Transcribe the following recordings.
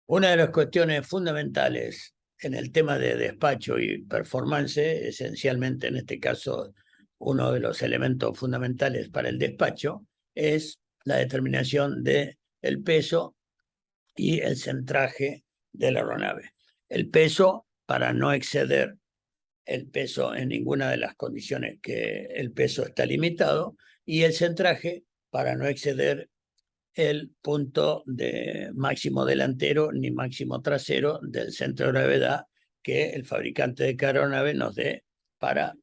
Una de las cuestiones fundamentales en el tema de despacho y performance, esencialmente en este caso, uno de los elementos fundamentales para el despacho es la determinación del peso y el centraje de la aeronave. El peso para no exceder el peso en ninguna de las condiciones que el peso está limitado, y el centraje para no exceder el punto de máximo delantero ni máximo trasero del centro de gravedad que el fabricante de cada aeronave nos dé para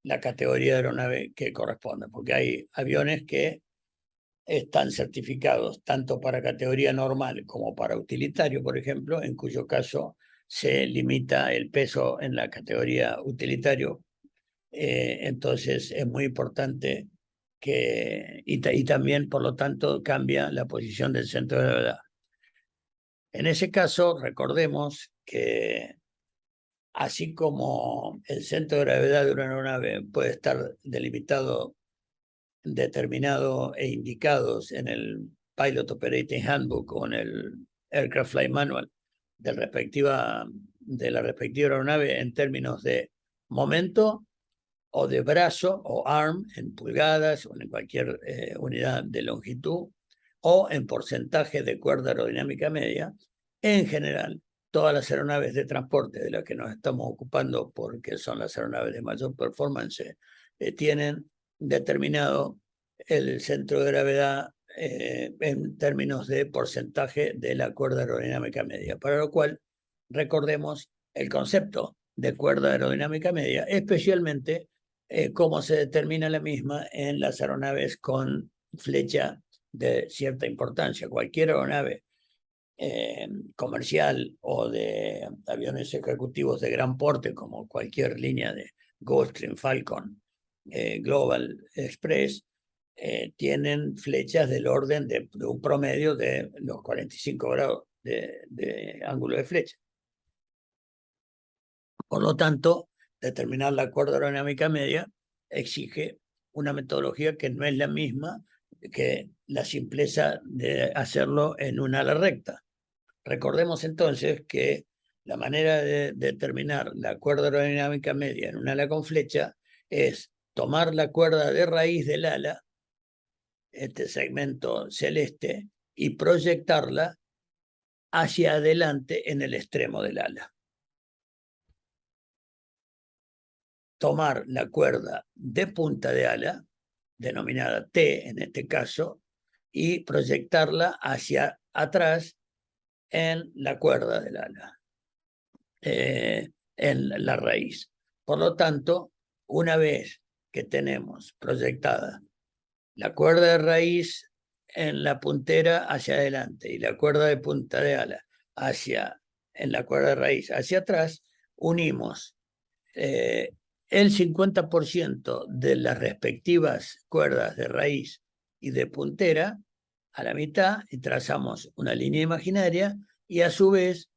la categoría de aeronave que corresponda, porque hay aviones que están certificados tanto para categoría normal como para utilitario, por ejemplo, en cuyo caso se limita el peso en la categoría utilitario. Entonces es muy importante y también, por lo tanto, cambia la posición del centro de gravedad. En ese caso, recordemos que así como el centro de gravedad de una aeronave puede estar delimitado, determinado e indicados en el Pilot Operating Handbook o en el Aircraft Flight Manual de la respectiva aeronave en términos de momento o de brazo o arm en pulgadas o en cualquier unidad de longitud, o en porcentaje de cuerda aerodinámica media. En general, todas las aeronaves de transporte de las que nos estamos ocupando, porque son las aeronaves de mayor performance, tienen determinado el centro de gravedad en términos de porcentaje de la cuerda aerodinámica media, para lo cual recordemos el concepto de cuerda aerodinámica media, especialmente cómo se determina la misma en las aeronaves con flecha de cierta importancia. Cualquier aeronave comercial o de aviones ejecutivos de gran porte, como cualquier línea de Gulfstream, Falcon, Global Express, tienen flechas del orden de un promedio de los 45 grados de ángulo de flecha. Por lo tanto, determinar la cuerda aerodinámica media exige una metodología que no es la misma que la simpleza de hacerlo en un ala recta. Recordemos entonces que la manera de determinar la cuerda aerodinámica media en un ala con flecha es tomar la cuerda de raíz del ala, este segmento celeste, y proyectarla hacia adelante en el extremo del ala. Tomar la cuerda de punta de ala, denominada T en este caso, y proyectarla hacia atrás en la cuerda del ala, en la raíz. Por lo tanto, una vez que tenemos proyectada la cuerda de raíz en la puntera hacia adelante y la cuerda de punta de ala en la cuerda de raíz hacia atrás, unimos el 50% de las respectivas cuerdas de raíz y de puntera a la mitad y trazamos una línea imaginaria, y a su vez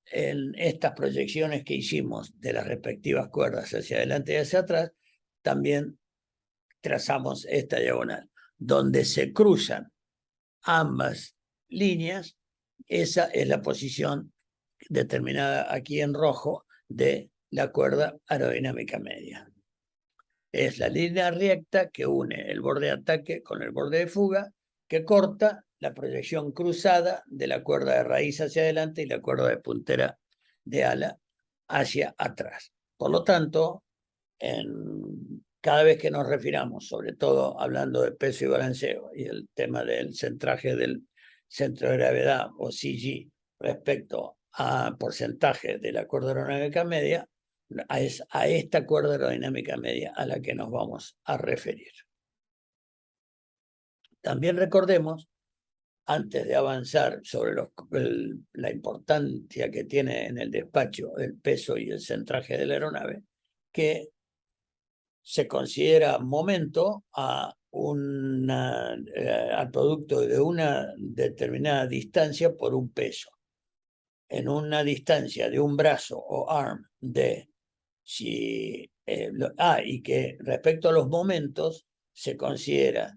en estas proyecciones que hicimos de las respectivas cuerdas hacia adelante y hacia atrás, también trazamos esta diagonal. Donde se cruzan ambas líneas, esa es la posición determinada aquí en rojo de la cuerda aerodinámica media. Es la línea recta que une el borde de ataque con el borde de fuga, que corta la proyección cruzada de la cuerda de raíz hacia adelante y la cuerda de puntera de ala hacia atrás. Por lo tanto, cada vez que nos refiramos, sobre todo hablando de peso y balanceo y el tema del centraje del centro de gravedad o CG respecto a porcentaje de la cuerda aerodinámica media, es a esta cuerda aerodinámica media a la que nos vamos a referir. También recordemos, antes de avanzar sobre la importancia que tiene en el despacho el peso y el centraje de la aeronave, que se considera momento al producto de una determinada distancia por un peso. En una distancia de un brazo o arm y que respecto a los momentos se considera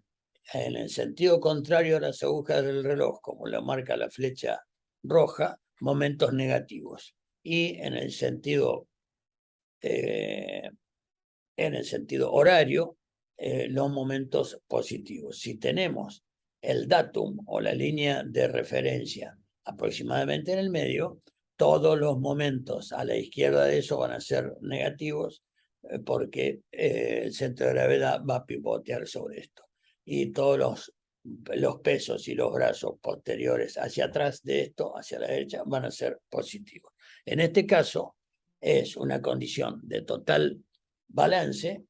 en el sentido contrario a las agujas del reloj, como lo marca la flecha roja, momentos negativos. Y en el sentido horario, los momentos positivos. Si tenemos el datum o la línea de referencia aproximadamente en el medio, todos los momentos a la izquierda de eso van a ser negativos porque el centro de gravedad va a pivotear sobre esto. Y todos los pesos y los brazos posteriores hacia atrás de esto, hacia la derecha, van a ser positivos. En este caso, es una condición de total balance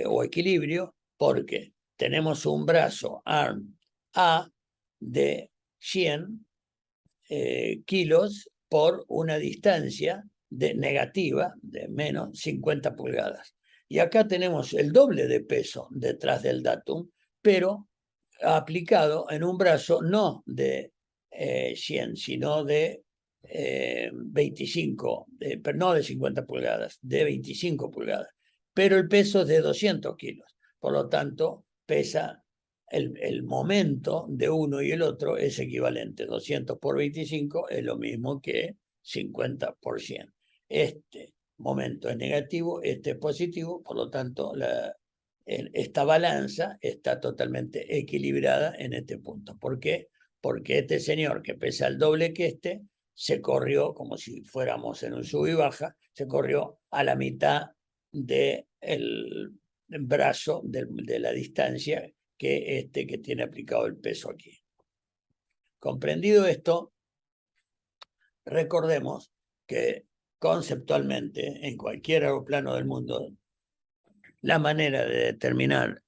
o equilibrio, porque tenemos un brazo arm A de 100 kilos por una distancia negativa de menos 50 pulgadas. Y acá tenemos el doble de peso detrás del datum, pero aplicado en un brazo no de 100, sino de 25, pero no de 50 pulgadas, de 25 pulgadas. Pero el peso es de 200 kilos. Por lo tanto, pesa el momento de uno y el otro es equivalente. 200 por 25 es lo mismo que 50%. Este momento es negativo, este es positivo, por lo tanto, esta balanza está totalmente equilibrada en este punto. ¿Por qué? Porque este señor que pesa el doble que este, se corrió, como si fuéramos en un sub y baja, se corrió a la mitad del brazo de la distancia que este que tiene aplicado el peso aquí. Comprendido esto, recordemos que conceptualmente en cualquier aeroplano del mundo, la manera de determinar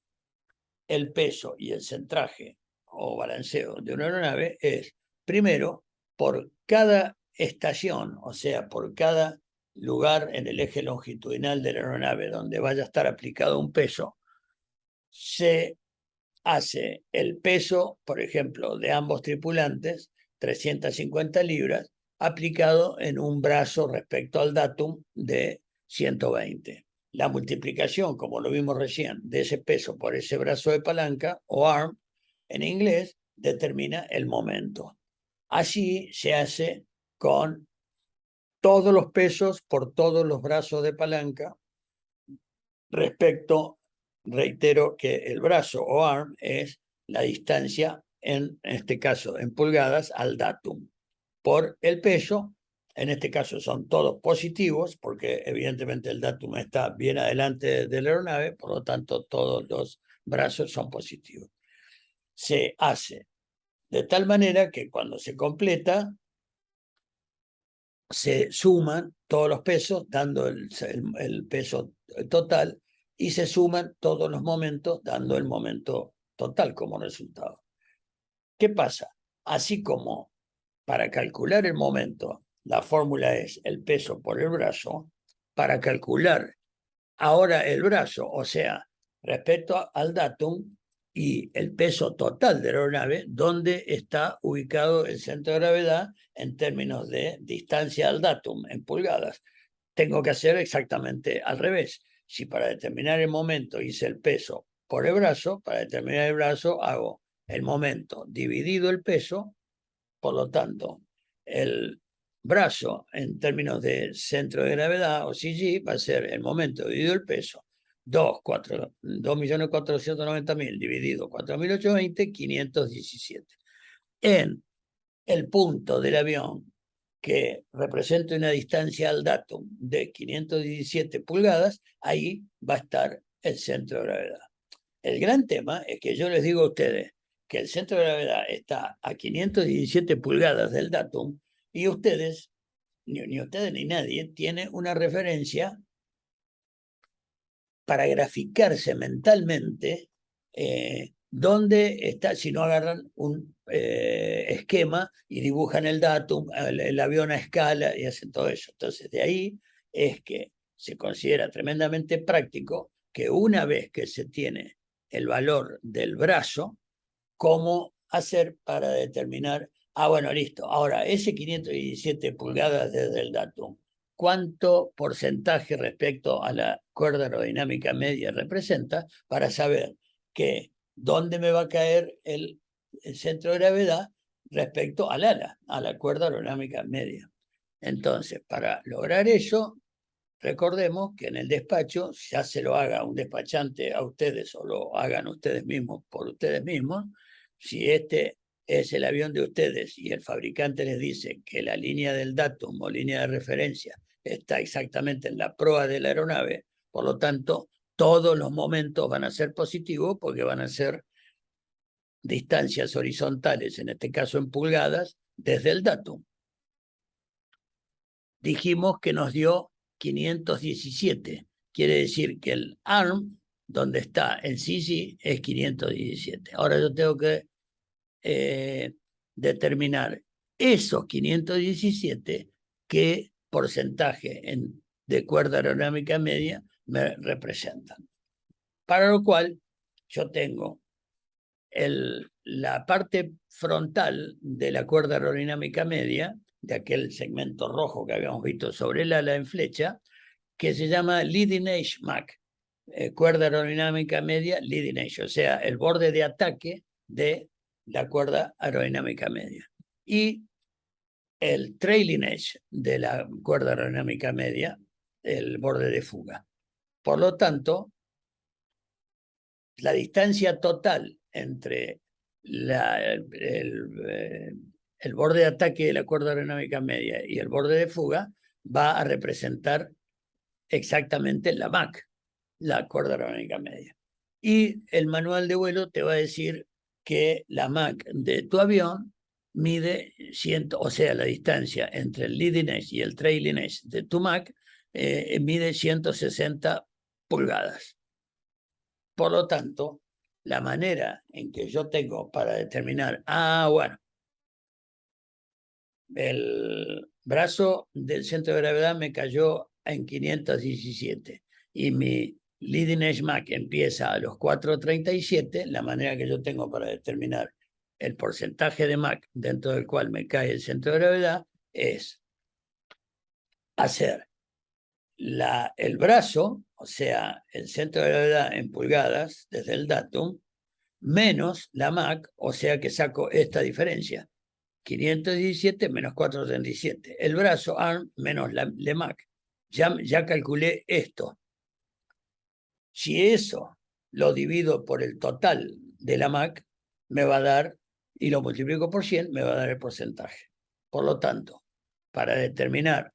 el peso y el centraje o balanceo de una aeronave es, primero, por cada estación, o sea, por cada lugar en el eje longitudinal de la aeronave donde vaya a estar aplicado un peso, se hace el peso, por ejemplo, de ambos tripulantes, 350 libras, aplicado en un brazo respecto al datum de 120. La multiplicación, como lo vimos recién, de ese peso por ese brazo de palanca, o arm, en inglés, determina el momento. Así se hace con todos los pesos por todos los brazos de palanca respecto, reitero que el brazo o arm es la distancia, en este caso en pulgadas, al datum. Por el peso, en este caso son todos positivos, porque evidentemente el datum está bien adelante de la aeronave, por lo tanto todos los brazos son positivos. Se hace de tal manera que cuando se completa, se suman todos los pesos, dando el peso total, y se suman todos los momentos, dando el momento total como resultado. ¿Qué pasa? Así como para calcular el momento, la fórmula es el peso por el brazo, para calcular ahora el brazo, o sea, respecto al datum y el peso total de la aeronave, ¿dónde está ubicado el centro de gravedad en términos de distancia al datum en pulgadas? Tengo que hacer exactamente al revés. Si para determinar el momento hice el peso por el brazo, para determinar el brazo hago el momento dividido el peso, por lo tanto, el brazo en términos de centro de gravedad o CG va a ser el momento dividido el peso, 2.490.000 dividido 4.820, 517. En el punto del avión que representa una distancia al datum de 517 pulgadas, ahí va a estar el centro de gravedad. El gran tema es que yo les digo a ustedes que el centro de gravedad está a 517 pulgadas del datum y ustedes, ni ustedes ni nadie, tiene una referencia para graficarse mentalmente dónde está, si no agarran un esquema y dibujan el datum, el avión a escala y hacen todo eso. Entonces, de ahí es que se considera tremendamente práctico que una vez que se tiene el valor del brazo, cómo hacer para determinar, bueno, listo, ahora ese 517 pulgadas desde el datum, ¿cuánto porcentaje respecto a la cuerda aerodinámica media representa para saber que dónde me va a caer el centro de gravedad respecto al ala, a la cuerda aerodinámica media. Entonces, para lograr eso, recordemos que en el despacho, ya se lo haga un despachante a ustedes o lo hagan ustedes mismos por ustedes mismos, si este es el avión de ustedes y el fabricante les dice que la línea del datum o línea de referencia está exactamente en la proa de la aeronave, por lo tanto, todos los momentos van a ser positivos porque van a ser distancias horizontales, en este caso en pulgadas, desde el datum. Dijimos que nos dio 517. Quiere decir que el ARM, donde está el CC, es 517. Ahora yo tengo que determinar esos 517 qué porcentaje de cuerda aerodinámica media me representan. Para lo cual yo tengo la parte frontal de la cuerda aerodinámica media, de aquel segmento rojo que habíamos visto sobre el ala en flecha, que se llama Leading Edge MAC, cuerda aerodinámica media Leading Edge, o sea, el borde de ataque de la cuerda aerodinámica media. Y el Trailing Edge de la cuerda aerodinámica media, el borde de fuga. Por lo tanto, la distancia total entre el borde de ataque de la cuerda aerodinámica media y el borde de fuga va a representar exactamente la MAC, la cuerda aerodinámica media. Y el manual de vuelo te va a decir que la MAC de tu avión mide 100, o sea, la distancia entre el leading edge y el trailing edge de tu MAC mide 160 pulgadas. Por lo tanto, la manera en que yo tengo para determinar, bueno, el brazo del centro de gravedad me cayó en 517 y mi leading edge MAC empieza a los 437, la manera que yo tengo para determinar el porcentaje de MAC dentro del cual me cae el centro de gravedad es hacer el brazo, o sea, el centro de gravedad en pulgadas desde el datum, menos la MAC, o sea que saco esta diferencia. 517 menos 437. El brazo ARM menos la MAC. Ya calculé esto. Si eso lo divido por el total de la MAC, me va a dar, y lo multiplico por 100, me va a dar el porcentaje. Por lo tanto, para determinar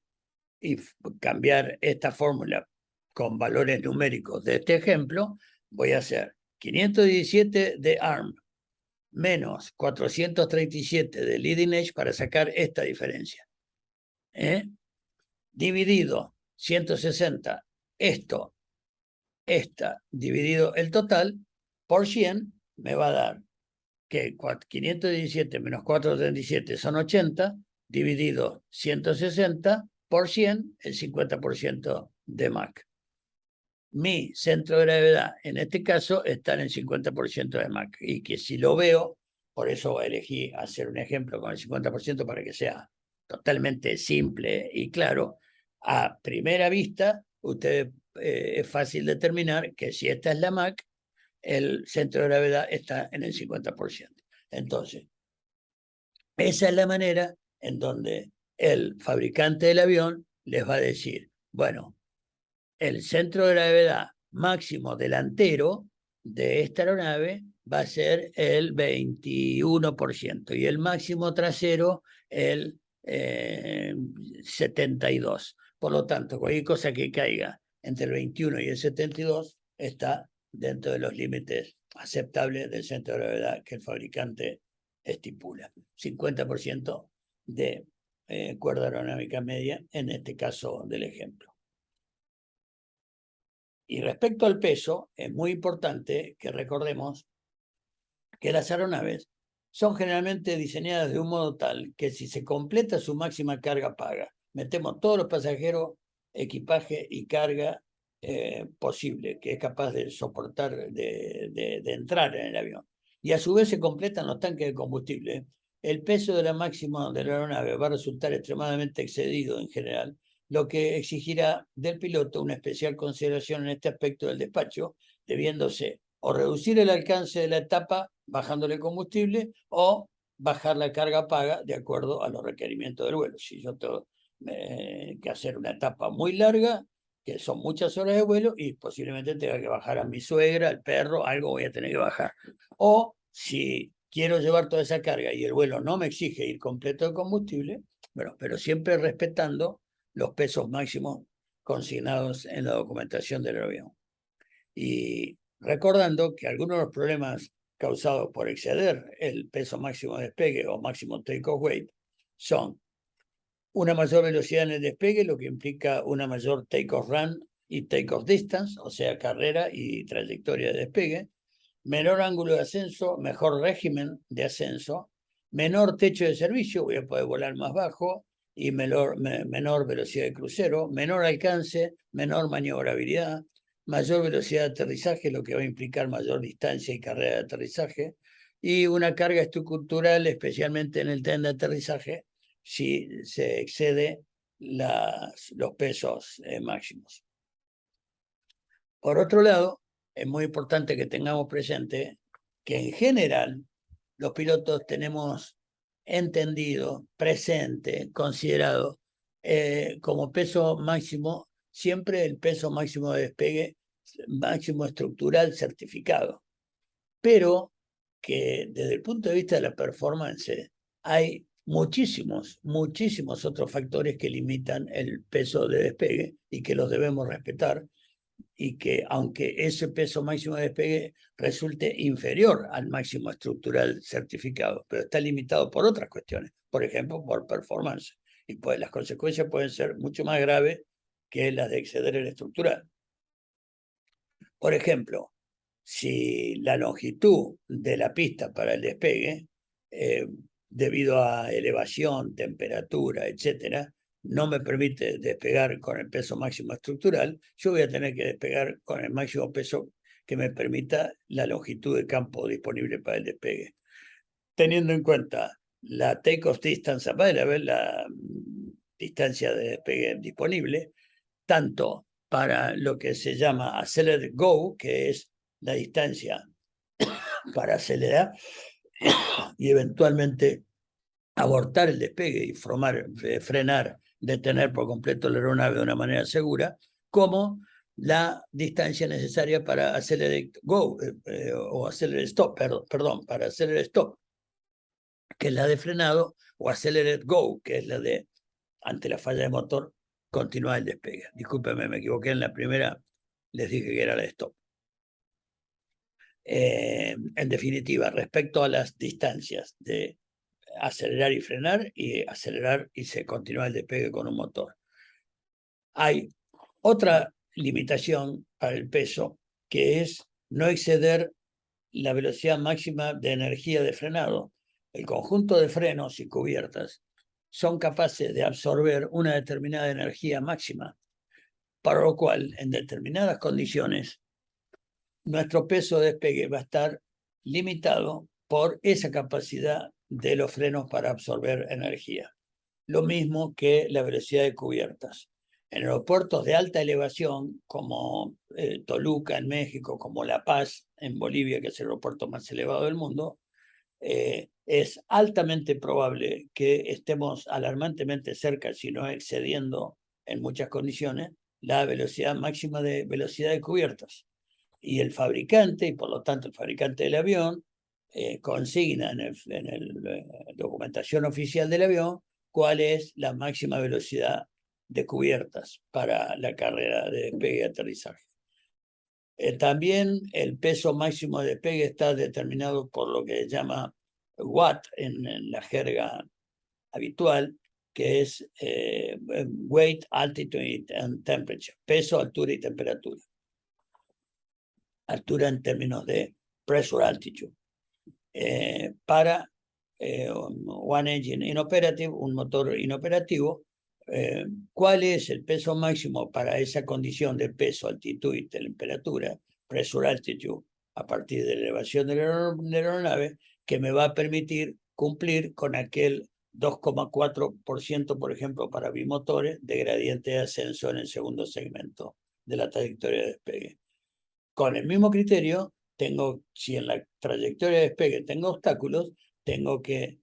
y cambiar esta fórmula con valores numéricos de este ejemplo, voy a hacer 517 de ARM menos 437 de leading edge para sacar esta diferencia. Dividido 160, esta dividido el total por 100 me va a dar que 517 menos 437 son 80, dividido 160 por 100, el 50% de MAC. Mi centro de gravedad, en este caso, está en el 50% de MAC. Y que si lo veo, por eso elegí hacer un ejemplo con el 50% para que sea totalmente simple y claro. A primera vista, es fácil determinar que si esta es la MAC, el centro de gravedad está en el 50%. Entonces, esa es la manera en donde el fabricante del avión les va a decir, bueno, el centro de gravedad máximo delantero de esta aeronave va a ser el 21% y el máximo trasero el 72%. Por lo tanto, cualquier cosa que caiga entre el 21 y el 72 está dentro de los límites aceptables del centro de gravedad que el fabricante estipula. 50% de cuerda aerodinámica media, en este caso del ejemplo. Y respecto al peso, es muy importante que recordemos que las aeronaves son generalmente diseñadas de un modo tal que si se completa su máxima carga paga, metemos todos los pasajeros, equipaje y carga posible, que es capaz de soportar, de entrar en el avión. Y a su vez se completan los tanques de combustible. El peso de la máxima de la aeronave va a resultar extremadamente excedido en general, lo que exigirá del piloto una especial consideración en este aspecto del despacho, debiéndose o reducir el alcance de la etapa bajándole combustible o bajar la carga paga de acuerdo a los requerimientos del vuelo. Si yo tengo que hacer una etapa muy larga, que son muchas horas de vuelo, y posiblemente tenga que bajar a mi suegra, al perro, algo voy a tener que bajar. O si quiero llevar toda esa carga y el vuelo no me exige ir completo de combustible, bueno, pero siempre respetando los pesos máximos consignados en la documentación del avión. Y recordando que algunos de los problemas causados por exceder el peso máximo de despegue o máximo take-off weight son una mayor velocidad en el despegue, lo que implica una mayor take-off run y take-off distance, o sea, carrera y trayectoria de despegue, menor ángulo de ascenso, mejor régimen de ascenso, menor techo de servicio, voy a poder volar más bajo, y menor velocidad de crucero, menor alcance, menor maniobrabilidad, mayor velocidad de aterrizaje, lo que va a implicar mayor distancia y carrera de aterrizaje, y una carga estructural, especialmente en el tren de aterrizaje, si se excede los pesos máximos. Por otro lado, es muy importante que tengamos presente que en general los pilotos tenemos entendido, presente, considerado como peso máximo, siempre el peso máximo de despegue, máximo estructural certificado. Pero que desde el punto de vista de la performance hay muchísimos otros factores que limitan el peso de despegue y que los debemos respetar, y que aunque ese peso máximo de despegue resulte inferior al máximo estructural certificado, pero está limitado por otras cuestiones, por ejemplo, por performance, y pues las consecuencias pueden ser mucho más graves que las de exceder el estructural. Por ejemplo, si la longitud de la pista para el despegue, debido a elevación, temperatura, etcétera, no me permite despegar con el peso máximo estructural, yo voy a tener que despegar con el máximo peso que me permita la longitud de campo disponible para el despegue. Teniendo en cuenta la take-off distance available, la distancia de despegue disponible, tanto para lo que se llama accelerate go, que es la distancia para acelerar y eventualmente abortar el despegue y frenar, detener por completo la aeronave de una manera segura, como la distancia necesaria para accelerate go o accelerate stop, perdón, para accelerate stop, que es la de frenado, o accelerate go, que es la de, ante la falla de motor, continuar el despegue. Discúlpenme, me equivoqué en la primera, les dije que era la de stop. En definitiva, respecto a las distancias de acelerar y frenar, y acelerar y se continúa el despegue con un motor. Hay otra limitación para el peso, que es no exceder la velocidad máxima de energía de frenado. El conjunto de frenos y cubiertas son capaces de absorber una determinada energía máxima, para lo cual, en determinadas condiciones, nuestro peso de despegue va a estar limitado por esa capacidad de los frenos para absorber energía. Lo mismo que la velocidad de cubiertas. En aeropuertos de alta elevación, como Toluca en México, como La Paz en Bolivia, que es el aeropuerto más elevado del mundo, es altamente probable que estemos alarmantemente cerca, si no excediendo en muchas condiciones, la velocidad máxima de velocidad de cubiertas. Y el fabricante, y por lo tanto el fabricante del avión, consigna en la documentación oficial del avión cuál es la máxima velocidad de cubiertas para la carrera de despegue y aterrizaje. También el peso máximo de despegue está determinado por lo que se llama watt en la jerga habitual, que es weight, altitude and temperature, peso, altura y temperatura. Altura en términos de pressure altitude. Para one engine inoperative, un motor inoperativo, ¿cuál es el peso máximo para esa condición de peso, altitud y temperatura, pressure altitude, a partir de la elevación de la aeronave, que me va a permitir cumplir con aquel 2,4%, por ejemplo, para bimotores, de gradiente de ascenso en el segundo segmento de la trayectoria de despegue? Con el mismo criterio, si en la trayectoria de despegue tengo obstáculos, tengo que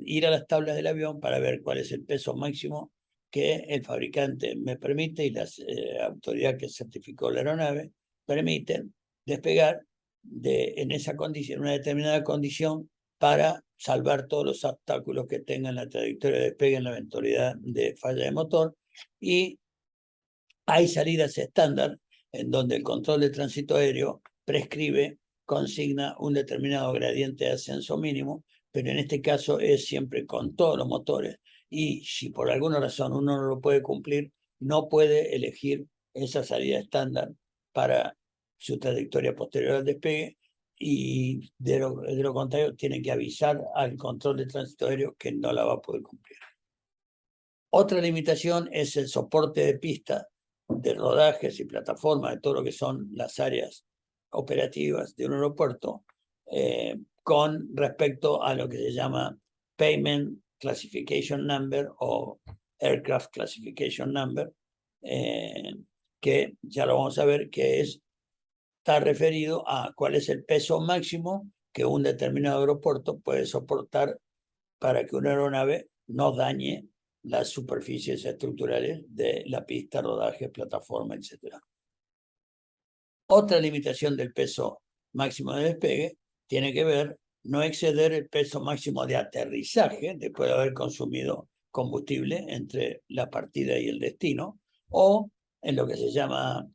ir a las tablas del avión para ver cuál es el peso máximo que el fabricante me permite y las autoridades que certificó la aeronave permiten despegar en esa condición, una determinada condición, para salvar todos los obstáculos que tengan la trayectoria de despegue en la eventualidad de falla de motor. Y hay salidas estándar en donde el control de tránsito aéreo prescribe, consigna un determinado gradiente de ascenso mínimo, pero en este caso es siempre con todos los motores. Y si por alguna razón uno no lo puede cumplir, no puede elegir esa salida estándar para su trayectoria posterior al despegue, y de lo contrario tiene que avisar al control de tránsito aéreo que no la va a poder cumplir. Otra limitación es el soporte de pista de rodajes y plataformas de todo lo que son las áreas operativas de un aeropuerto, con respecto a lo que se llama Payment Classification Number o Aircraft Classification Number, que ya lo vamos a ver, que está referido a cuál es el peso máximo que un determinado aeropuerto puede soportar para que una aeronave no dañe las superficies estructurales de la pista, rodaje, plataforma, etc. Otra limitación del peso máximo de despegue tiene que ver no exceder el peso máximo de aterrizaje después de haber consumido combustible entre la partida y el destino, o en lo que se llama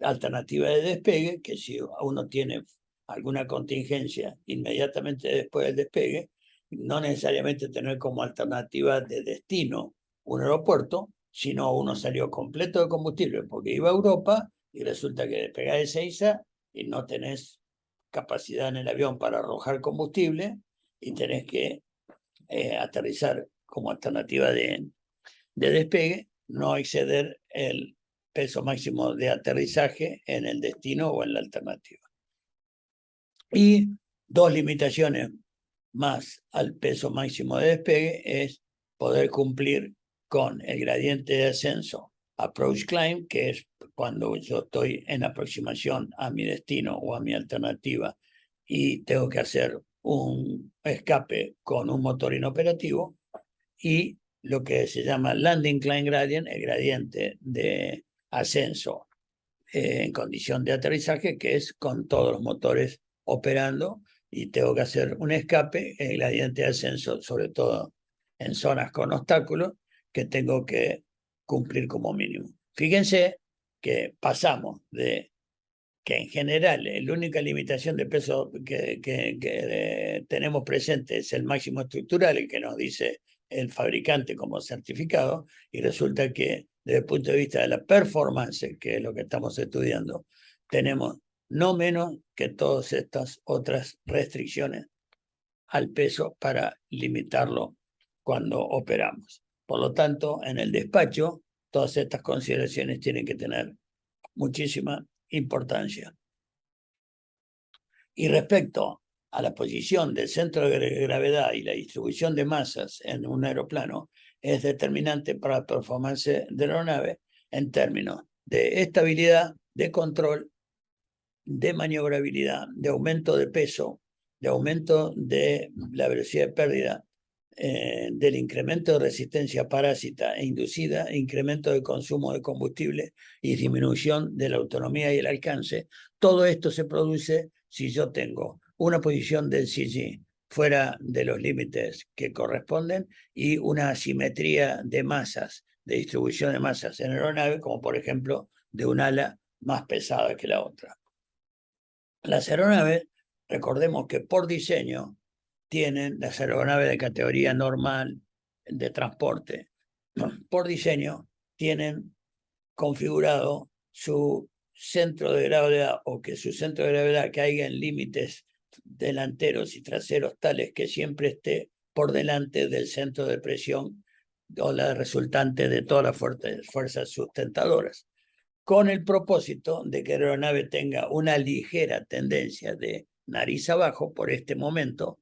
alternativa de despegue, que si uno tiene alguna contingencia inmediatamente después del despegue, no necesariamente tener como alternativa de destino un aeropuerto, sino uno salió completo de combustible porque iba a Europa y resulta que despegás de Ezeiza y no tenés capacidad en el avión para arrojar combustible y tenés que aterrizar como alternativa de despegue, no exceder el peso máximo de aterrizaje en el destino o en la alternativa. Y dos limitaciones más al peso máximo de despegue es poder cumplir con el gradiente de ascenso approach climb, que es cuando yo estoy en aproximación a mi destino o a mi alternativa y tengo que hacer un escape con un motor inoperativo, y lo que se llama landing climb gradient, el gradiente de ascenso en condición de aterrizaje, que es con todos los motores operando y tengo que hacer un escape, el gradiente de ascenso, sobre todo en zonas con obstáculos, que tengo que cumplir como mínimo. Fíjense que pasamos de que en general la única limitación de peso que tenemos presente es el máximo estructural, el que nos dice el fabricante como certificado, y resulta que desde el punto de vista de la performance, que es lo que estamos estudiando, tenemos no menos que todas estas otras restricciones al peso para limitarlo cuando operamos. Por lo tanto, en el despacho, todas estas consideraciones tienen que tener muchísima importancia. Y respecto a la posición del centro de gravedad y la distribución de masas en un aeroplano, es determinante para la performance de la aeronave en términos de estabilidad, de control, de maniobrabilidad, de aumento de peso, de aumento de la velocidad de pérdida, del incremento de resistencia parásita e inducida, incremento de consumo de combustible y disminución de la autonomía y el alcance. Todo esto se produce si yo tengo una posición del CG fuera de los límites que corresponden y una asimetría de masas, de distribución de masas en la aeronave, como por ejemplo de un ala más pesada que la otra. Las aeronaves, recordemos que por diseño tienen, las aeronaves de categoría normal de transporte, por diseño tienen configurado su centro de gravedad, o que su centro de gravedad caiga en límites delanteros y traseros tales que siempre esté por delante del centro de presión o la resultante de todas las fuerzas sustentadoras, con el propósito de que la aeronave tenga una ligera tendencia de nariz abajo por este momento,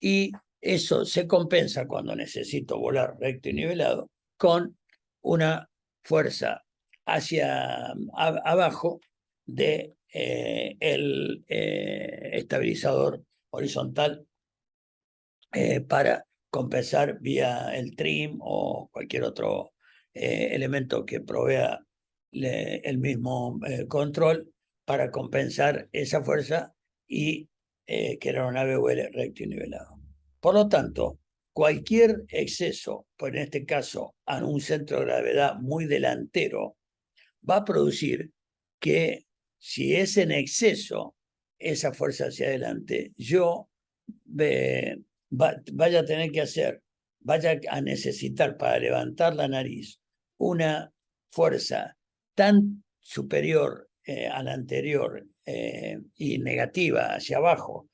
y eso se compensa cuando necesito volar recto y nivelado con una fuerza hacia abajo de el estabilizador horizontal para compensar vía el trim o cualquier otro elemento que provea el mismo control para compensar esa fuerza y que la aeronave vuele recto y nivelado. Por lo tanto, cualquier exceso, pues en este caso a un centro de gravedad muy delantero, va a producir que si es en exceso esa fuerza hacia adelante, yo vaya a tener que vaya a necesitar para levantar la nariz una fuerza tan superior a la anterior y negativa hacia abajo,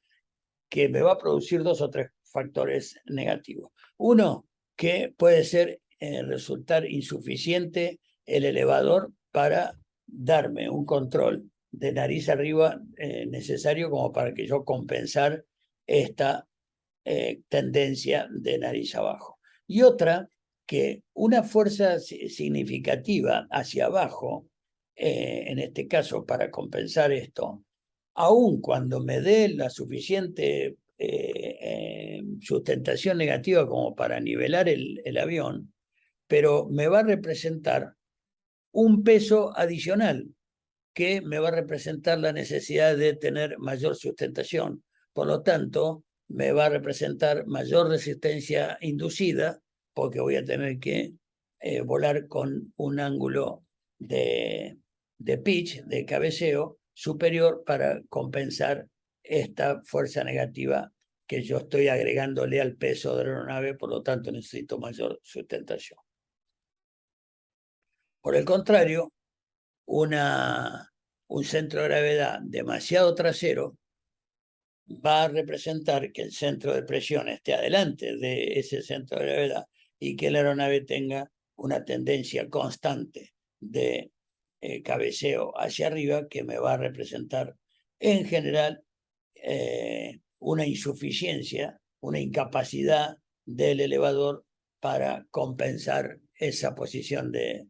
que me va a producir 2 o 3 factores negativos. Uno, que puede ser resultar insuficiente el elevador para darme un control de nariz arriba necesario como para que yo compensar esta tendencia de nariz abajo. Y otra, que una fuerza significativa hacia abajo, en este caso para compensar esto, aun cuando me dé la suficiente sustentación negativa como para nivelar el avión, pero me va a representar un peso adicional que me va a representar la necesidad de tener mayor sustentación. Por lo tanto, me va a representar mayor resistencia inducida porque voy a tener que volar con un ángulo de pitch, de cabeceo superior para compensar esta fuerza negativa que yo estoy agregándole al peso de la aeronave, por lo tanto necesito mayor sustentación. Por el contrario, un centro de gravedad demasiado trasero va a representar que el centro de presión esté adelante de ese centro de gravedad y que la aeronave tenga una tendencia constante de cabeceo hacia arriba que me va a representar en general una insuficiencia, una incapacidad del elevador para compensar esa posición de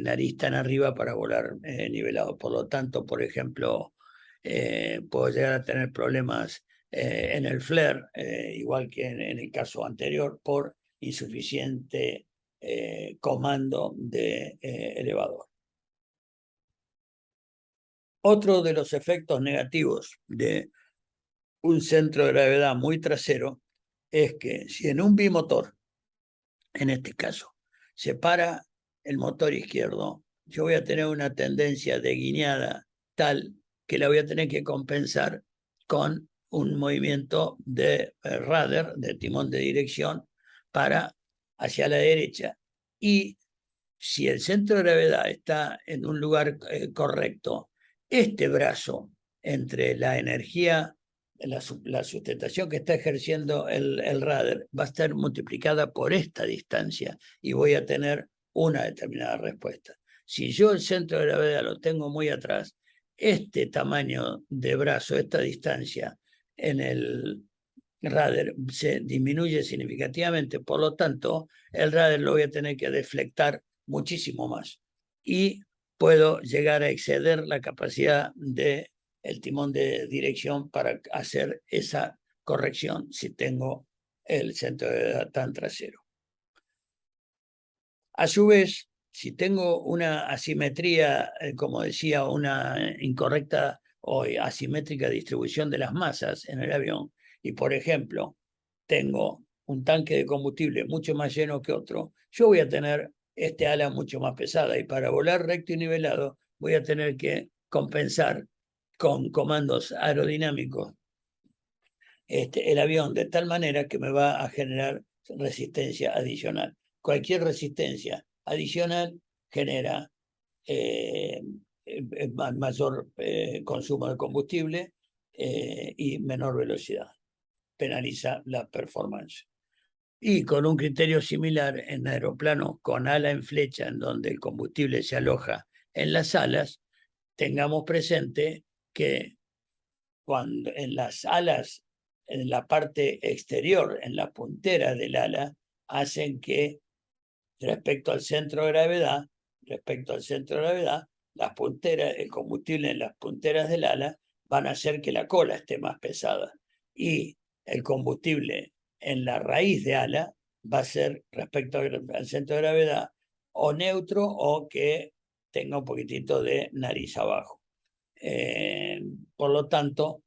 nariz tan arriba para volar nivelado. Por lo tanto, por ejemplo, puedo llegar a tener problemas en el flare, igual que en el caso anterior, por insuficiente comando de elevador. Otro de los efectos negativos de un centro de gravedad muy trasero es que si en un bimotor, en este caso, se para el motor izquierdo, yo voy a tener una tendencia de guiñada tal que la voy a tener que compensar con un movimiento de rudder, de timón de dirección, para hacia la derecha. Y si el centro de gravedad está en un lugar correcto, este brazo entre la energía, la sustentación que está ejerciendo el rudder va a estar multiplicada por esta distancia y voy a tener una determinada respuesta. Si yo el centro de gravedad lo tengo muy atrás, este tamaño de brazo, esta distancia en el rudder se disminuye significativamente, por lo tanto, el rudder lo voy a tener que deflectar muchísimo más y puedo llegar a exceder la capacidad del timón de dirección para hacer esa corrección si tengo el centro de gravedad tan trasero. A su vez, si tengo una asimetría, como decía, una incorrecta o asimétrica distribución de las masas en el avión, y por ejemplo, tengo un tanque de combustible mucho más lleno que otro, yo voy a tener este ala mucho más pesada y para volar recto y nivelado voy a tener que compensar con comandos aerodinámicos el avión de tal manera que me va a generar resistencia adicional. Cualquier resistencia adicional genera mayor consumo de combustible y menor velocidad. Penaliza la performance. Y con un criterio similar en aeroplanos con ala en flecha, en donde el combustible se aloja en las alas, tengamos presente que cuando en las alas, en la parte exterior, en la puntera del ala, hacen que respecto al centro de gravedad, las punteras, el combustible en las punteras del ala van a hacer que la cola esté más pesada y el combustible en la raíz de ala va a ser respecto al centro de gravedad o neutro o que tenga un poquitito de nariz abajo. Por lo tanto,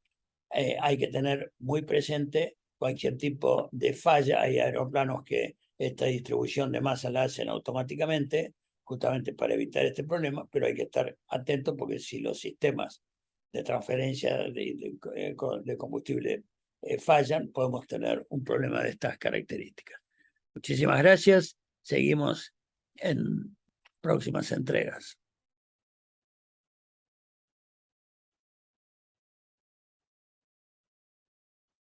hay que tener muy presente cualquier tipo de falla. Hay aeroplanos que esta distribución de masa la hacen automáticamente, justamente para evitar este problema, pero hay que estar atento porque si los sistemas de transferencia de combustible fallan, podemos tener un problema de estas características. Muchísimas gracias. Seguimos en próximas entregas.